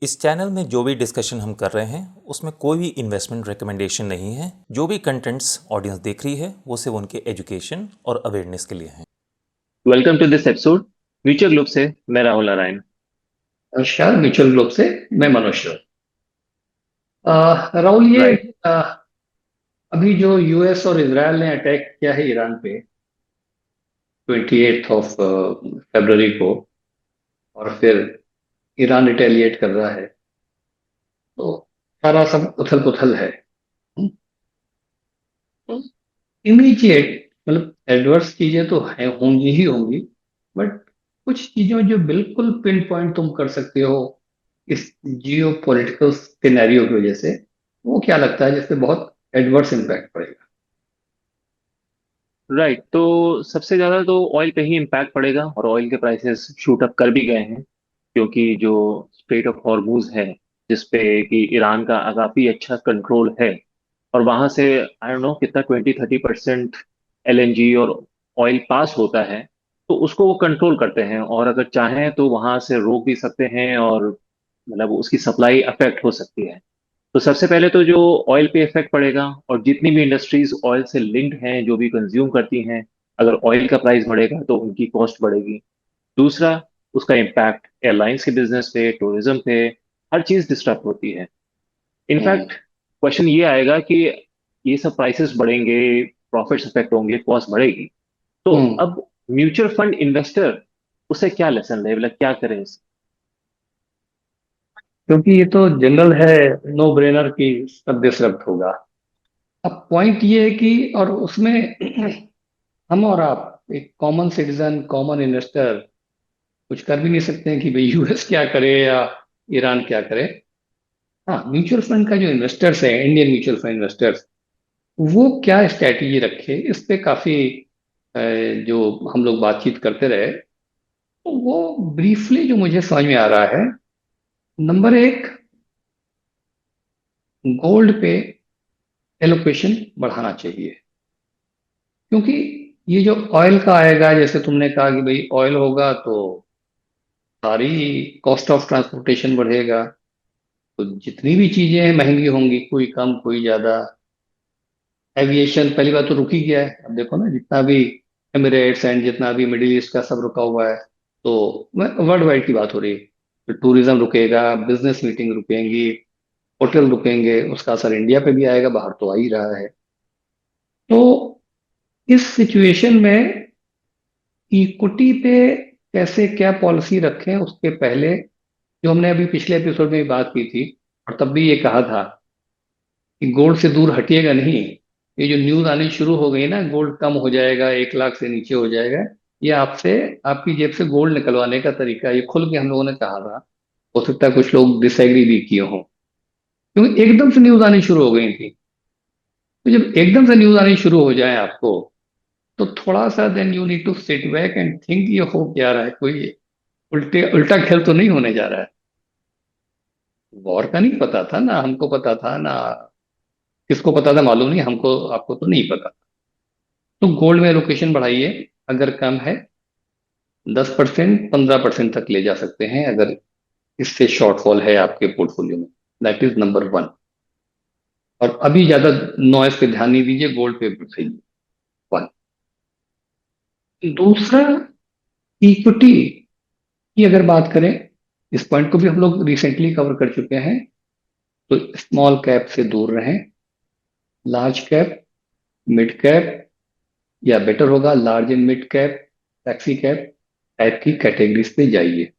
इस चैनल में जो भी डिस्कशन हम कर रहे हैं उसमें कोई भी इन्वेस्टमेंट रिकमेंडेशन नहीं है। जो भी कंटेंट्स ऑडियंस देख रही है वो सिर्फ उनके एजुकेशन और अवेयरनेस के लिए हैं। Welcome to this episode future group से मैं राहुल नारायण। नमस्कार। म्यूचुअल ग्रुप से मैं मनोज श्योर। राहुल, ये राइट। अभी जो यूएस और इजरायल ने अटैक किया है ईरान पे 28 ऑफ फरवरी को, और फिर ईरान रिटेलिएट कर रहा है, तो सारा सब उथल पुथल है। इमीडिएट मतलब एडवर्स चीजें तो है, होंगी ही होंगी, बट कुछ चीजों जो बिल्कुल पिन पॉइंट तुम कर सकते हो इस जियो पॉलिटिकल सिनेरियो की वजह से, वो क्या लगता है जिससे बहुत एडवर्स इम्पैक्ट पड़ेगा? राइट, तो सबसे ज्यादा तो ऑयल पे ही इम्पैक्ट पड़ेगा और ऑयल के प्राइसेस शूट अप कर भी गए हैं, क्योंकि जो स्ट्रेट ऑफ हॉर्मूज है जिसपे कि ईरान का काफी अच्छा कंट्रोल है, और वहां से आई डोंट नो कितना 20-30% एलएनजी और ऑयल पास होता है, तो उसको वो कंट्रोल करते हैं और अगर चाहें तो वहां से रोक भी सकते हैं और मतलब उसकी सप्लाई अफेक्ट हो सकती है। तो सबसे पहले तो जो ऑयल पे इफेक्ट पड़ेगा, और जितनी भी इंडस्ट्रीज ऑयल से लिंक्ड हैं जो भी कंज्यूम करती हैं, अगर ऑयल का प्राइस बढ़ेगा तो उनकी कॉस्ट बढ़ेगी। दूसरा, उसका इम्पैक्ट एयरलाइंस के बिजनेस पे, टूरिज्म पे, हर चीज डिस्टर्ब होती है। हम्म। इनफैक्ट क्वेश्चन ये आएगा कि ये सब प्राइसेस बढ़ेंगे, प्रॉफिट्स अफेक्ट होंगे, कॉस्ट बढ़ेगी, तो हम्म। अब म्यूचुअल फंड इन्वेस्टर उसे क्या लेसन ले, मतलब क्या करें क्योंकि ये तो जनरल है, नो ब्रेनर की सब डिसरप्ट होगा। अब पॉइंट ये है कि और उसमें हम और आप एक कॉमन सिटीजन, कॉमन इन्वेस्टर कुछ कर भी नहीं सकते हैं कि भाई यूएस क्या करे या ईरान क्या करे। हाँ, म्यूचुअल फंड का जो इन्वेस्टर्स है, इंडियन म्यूचुअल फंड इन्वेस्टर्स, वो क्या स्ट्रैटेजी रखे इस पे काफी अ, जो हम लोग बातचीत करते रहे, तो वो ब्रीफली जो मुझे समझ में आ रहा है, नंबर एक, गोल्ड पे एलोकेशन बढ़ाना चाहिए। क्योंकि ये जो ऑयल का आएगा, जैसे तुमने कहा कि भाई ऑयल होगा तो सारी कॉस्ट ऑफ ट्रांसपोर्टेशन बढ़ेगा, तो जितनी भी चीजें हैं महंगी होंगी, कोई कम कोई ज्यादा। एविएशन पहली बात तो रुक ही गया है, अब देखो ना जितना भी एमिरेट्स एंड जितना भी मिडिल ईस्ट का सब रुका हुआ है, तो वर्ल्ड वाइड की बात हो रही है। तो टूरिज्म रुकेगा, बिजनेस मीटिंग रुकेंगी, होटल रुकेंगे, उसका असर इंडिया पे भी आएगा, बाहर तो आ ही रहा है। तो इस सिचुएशन में इक्विटी पे कैसे क्या पॉलिसी रखें, उसके पहले जो हमने अभी पिछले एपिसोड में भी बात की थी, और तब भी ये कहा था कि गोल्ड से दूर हटिएगा नहीं। ये जो न्यूज आनी शुरू हो गई ना, गोल्ड कम हो जाएगा, 1 लाख से नीचे हो जाएगा, ये आपसे आपकी जेब से गोल्ड निकलवाने का तरीका है, ये खुल के हम लोगों ने कहा था। हो सकता है कुछ लोग डिसएग्री भी किए हों, क्योंकि एकदम से न्यूज आनी शुरू हो गई थी। तो जब एकदम से न्यूज आनी शुरू हो जाए आपको, तो थोड़ा सा then you need to sit back and think ये हो क्या रहा है, कोई उल्टे उल्टा खेल तो नहीं होने जा रहा है। वॉर का नहीं पता था ना, हमको पता था ना, किसको पता था मालूम नहीं, हमको आपको तो नहीं पता। तो गोल्ड में एलोकेशन बढ़ाइए, अगर कम है 10%, 15% तक ले जा सकते हैं, अगर इससे शॉर्टफॉल है आपके पोर्टफोलियो में। That is number one. और अभी ज्यादा नॉइस पे ध्यान नहीं दीजिए, गोल्ड पे सही। वन। दूसरा, इक्विटी की अगर बात करें, इस पॉइंट को भी हम लोग रिसेंटली कवर कर चुके हैं, तो स्मॉल कैप से दूर रहें, लार्ज कैप, मिड कैप, या बेटर होगा large and mid cap, taxi cap type की कैटेगरीज पे जाइए।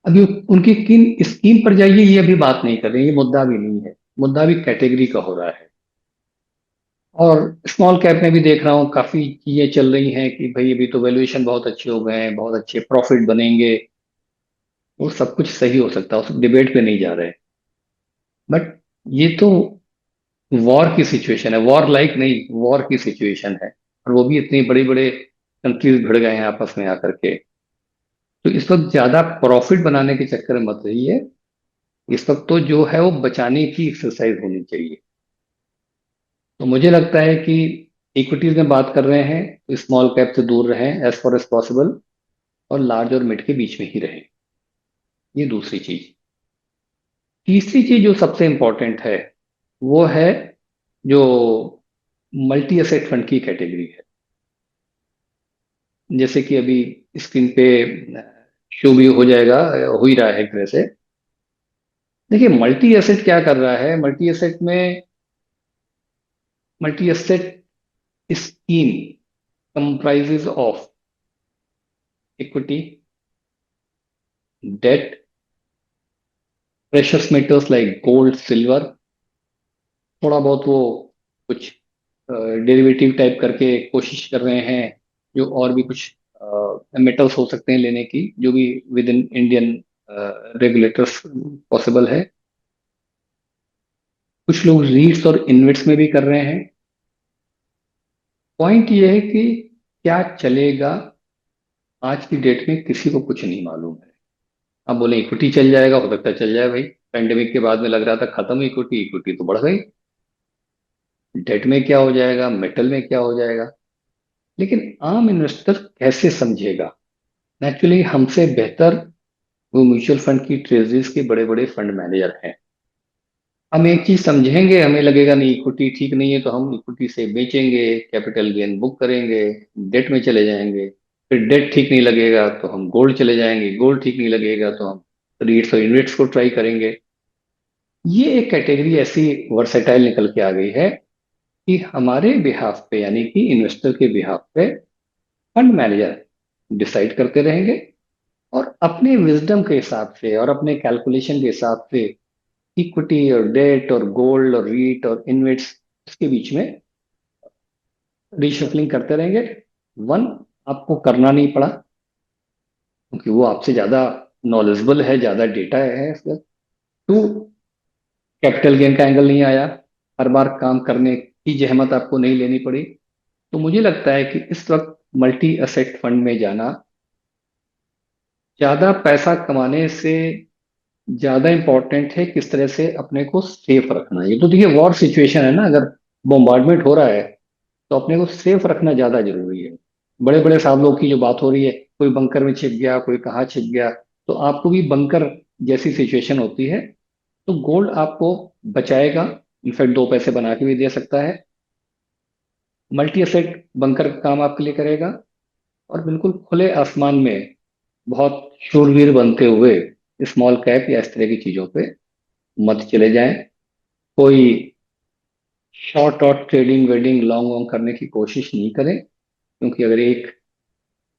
अभी उनकी किन स्कीम पर जाइए ये अभी बात नहीं कर रहे हैं, ये मुद्दा भी नहीं है, मुद्दा भी कैटेगरी का हो रहा है। और स्मॉल कैप में भी देख रहा हूँ काफी चीजें चल रही हैं कि भाई अभी तो वैल्यूएशन बहुत अच्छे हो गए हैं, बहुत अच्छे प्रॉफिट बनेंगे। वो सब कुछ सही हो सकता है, उस डिबेट पे नहीं जा रहे, बट ये तो वॉर की सिचुएशन है, वॉर लाइक नहीं, वॉर की सिचुएशन है, और वो भी इतनी बड़ी बड़े कंट्रीज भिड़ गए हैं आपस में आकर के। तो इस वक्त ज्यादा प्रॉफिट बनाने के चक्कर में मत रहिए, इस वक्त तो जो है वो बचाने की एक्सरसाइज होनी चाहिए। तो मुझे लगता है कि इक्विटीज में बात कर रहे हैं तो स्मॉल कैप से दूर रहें एज फॉर एज पॉसिबल, और लार्ज और मिड के बीच में ही रहें। ये दूसरी चीज। तीसरी चीज जो सबसे इंपॉर्टेंट है वो है जो मल्टी एसेट फंड की कैटेगरी है। जैसे कि अभी स्क्रीन पे शो भी हो जाएगा, हो ही रहा है एक तरह से। देखिए मल्टी एसेट क्या कर रहा है, multi asset scheme comprises of equity, debt, precious metals like gold, silver, थोड़ा बहुत वो कुछ डेरिवेटिव टाइप करके कोशिश कर रहे हैं, जो और भी कुछ मेटल्स हो सकते हैं लेने की, जो भी with in Indian regulators possible है। कुछ लोग रीट्स और इन्वेट्स में भी कर रहे हैं। पॉइंट ये है कि क्या चलेगा, आज की डेट में किसी को कुछ नहीं मालूम है। आप बोले इक्विटी चल जाएगा, हो सकता है चल जाए भाई, पेंडेमिक के बाद में लग रहा था खत्म इक्विटी, इक्विटी तो बढ़ गई। डेट में क्या हो जाएगा, मेटल में क्या हो जाएगा, लेकिन आम इन्वेस्टर कैसे समझेगा? नेचुरली हमसे बेहतर वो म्यूचुअल फंड की ट्रेजरीज के बड़े बड़े फंड मैनेजर हैं। हम एक चीज समझेंगे, हमें लगेगा नहीं इक्विटी ठीक नहीं है तो हम इक्विटी से बेचेंगे, कैपिटल गेन बुक करेंगे, डेट में चले जाएंगे। फिर डेट ठीक नहीं लगेगा तो हम गोल्ड चले जाएंगे, गोल्ड ठीक नहीं लगेगा तो हम रीट्स और इन्वेट्स को ट्राई करेंगे। ये एक कैटेगरी ऐसी वर्सेटाइल निकल के आ गई है कि हमारे बिहाफ पे, यानी कि इन्वेस्टर के बिहाफ पे फंड मैनेजर डिसाइड करते रहेंगे, और अपने विजडम के हिसाब से और अपने कैलकुलेशन के हिसाब से इक्विटी और डेट और गोल्ड और रीट और इन्वेट्स इसके बीच में रीशफलिंग करते रहेंगे। वन, आपको करना नहीं पड़ा क्योंकि वो आपसे ज्यादा नॉलेजेबल है, ज्यादा डेटा है इसका। टू, कैपिटल गेन का एंगल नहीं आया, हर बार काम करने की जहमत आपको नहीं लेनी पड़ी। तो मुझे लगता है कि इस वक्त मल्टी असेट फंड में जाना ज्यादा पैसा कमाने से ज्यादा इंपॉर्टेंट है किस तरह से अपने को सेफ रखना। ये तो देखिए वॉर सिचुएशन है ना, अगर बॉम्बार्डमेंट हो रहा है तो अपने को सेफ रखना ज्यादा जरूरी है। बड़े बड़े साहब लोग की जो बात हो रही है, कोई बंकर में छिप गया, कोई कहाँ छिप गया, तो आपको भी बंकर जैसी सिचुएशन होती है तो गोल्ड आपको बचाएगा, इनफैक्ट दो पैसे बना के भी दे सकता है। मल्टी एसेट बंकर का काम आपके लिए करेगा। और बिल्कुल खुले आसमान में बहुत शूरवीर बनते हुए स्मॉल कैप या इस तरह की चीजों पे मत चले जाएं। कोई शॉर्ट और ट्रेडिंग वेडिंग लॉन्ग वॉन्ग करने की कोशिश नहीं करें, क्योंकि अगर एक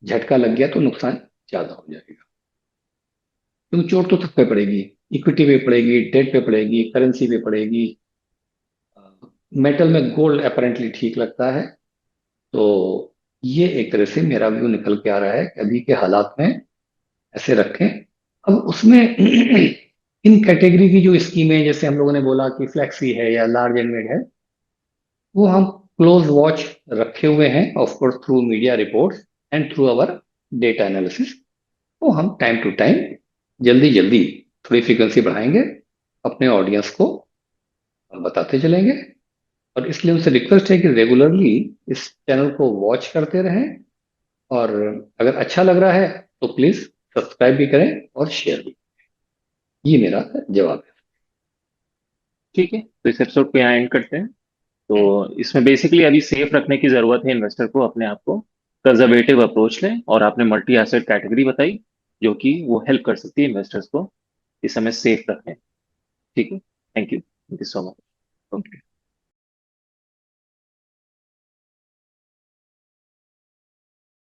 झटका लग गया तो नुकसान ज्यादा हो जाएगा। क्योंकि चोट तो सब पे पड़ेगी, इक्विटी पे पड़ेगी, डेट पे पड़ेगी, करेंसी पे पड़ेगी। मेटल में गोल्ड अपेरेंटली ठीक लगता है। तो ये एक तरह से मेरा व्यू निकल के आ रहा है कि अभी के हालात में ऐसे रखें। अब उसमें इन कैटेगरी की जो स्कीमें, जैसे हम लोगों ने बोला कि फ्लैक्सी है या लार्ज एंड मिड है, वो हम क्लोज वॉच रखे हुए हैं, of course through media reports and through our data analysis. वो हम टाइम टू टाइम जल्दी जल्दी थोड़ी फ्रीक्वेंसी बढ़ाएंगे, अपने ऑडियंस को बताते चलेंगे। और इसलिए उनसे रिक्वेस्ट है कि रेगुलरली इस चैनल को वॉच करते रहें, और अगर अच्छा लग रहा है तो प्लीज सब्सक्राइब भी करें और शेयर भी। ये मेरा जवाब है। ठीक है, तो इस एपिसोड को यहाँ एंड करते हैं। तो इसमें बेसिकली अभी सेफ रखने की जरूरत है इन्वेस्टर को, अपने आप को कंजर्वेटिव अप्रोच लें, और आपने मल्टी एसेट कैटेगरी बताई जो कि वो हेल्प कर सकती है इन्वेस्टर्स को इस समय सेफ रखने। ठीक है, thank you so much. Okay.